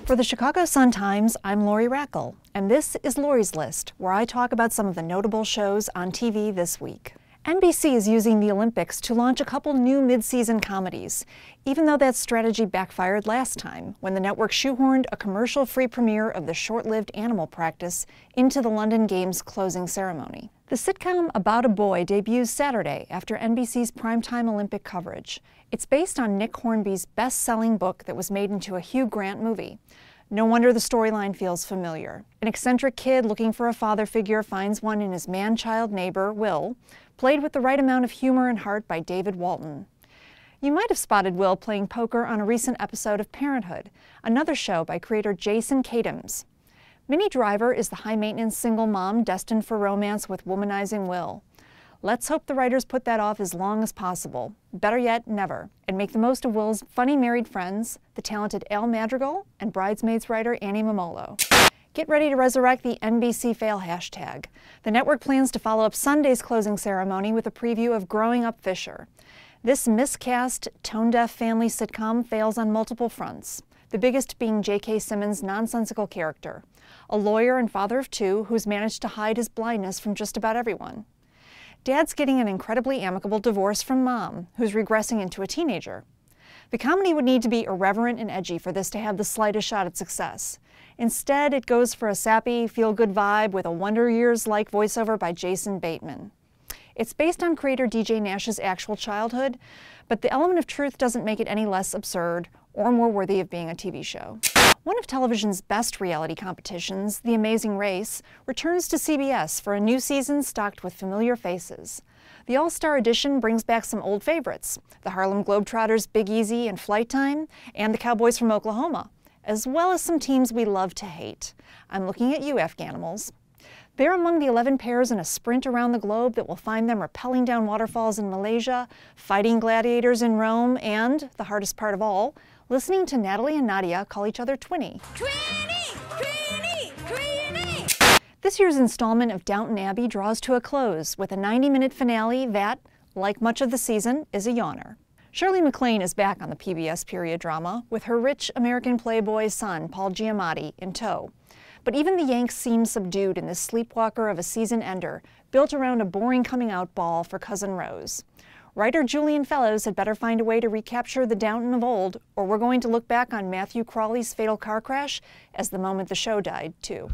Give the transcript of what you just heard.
For the Chicago Sun-Times, I'm Lori Rackl, and this is Lori's List, where I talk about some of the notable shows on TV this week. NBC is using the Olympics to launch a couple new mid-season comedies, even though that strategy backfired last time, when the network shoehorned a commercial-free premiere of the short-lived Animal Practice into the London Games closing ceremony. The sitcom About a Boy debuts Saturday after NBC's primetime Olympic coverage. It's based on Nick Hornby's best-selling book that was made into a Hugh Grant movie. No wonder the storyline feels familiar. An eccentric kid looking for a father figure finds one in his man-child neighbor, Will, played with the right amount of humor and heart by David Walton. You might have spotted Will playing poker on a recent episode of Parenthood, another show by creator Jason Katims. Minnie Driver is the high-maintenance single mom destined for romance with womanizing Will. Let's hope the writers put that off as long as possible, better yet, never, and make the most of Will's funny married friends, the talented Al Madrigal, and Bridesmaids writer Annie Momolo. Get ready to resurrect the NBC fail hashtag. The network plans to follow up Sunday's closing ceremony with a preview of Growing Up Fisher. This miscast, tone-deaf family sitcom fails on multiple fronts, the biggest being J.K. Simmons' nonsensical character, a lawyer and father of two who's managed to hide his blindness from just about everyone. Dad's getting an incredibly amicable divorce from Mom, who's regressing into a teenager. The comedy would need to be irreverent and edgy for this to have the slightest shot at success. Instead, it goes for a sappy, feel-good vibe with a Wonder Years-like voiceover by Jason Bateman. It's based on creator DJ Nash's actual childhood, but the element of truth doesn't make it any less absurd or more worthy of being a TV show. One of television's best reality competitions, The Amazing Race, returns to CBS for a new season stocked with familiar faces. The All-Star edition brings back some old favorites, the Harlem Globetrotters Big Easy and Flight Time, and the Cowboys from Oklahoma, as well as some teams we love to hate. I'm looking at you, Afghanimals. They're among the 11 pairs in a sprint around the globe that will find them rappelling down waterfalls in Malaysia, fighting gladiators in Rome, and, the hardest part of all, listening to Natalie and Nadia call each other Twinny. Twinny! Twinny! Twinny! This year's installment of Downton Abbey draws to a close with a 90-minute finale that, like much of the season, is a yawner. Shirley MacLaine is back on the PBS period drama with her rich American playboy son, Paul Giamatti, in tow. But even the Yanks seem subdued in this sleepwalker of a season ender built around a boring coming-out ball for Cousin Rose. Writer Julian Fellowes had better find a way to recapture the Downton of old, or we're going to look back on Matthew Crawley's fatal car crash as the moment the show died, too.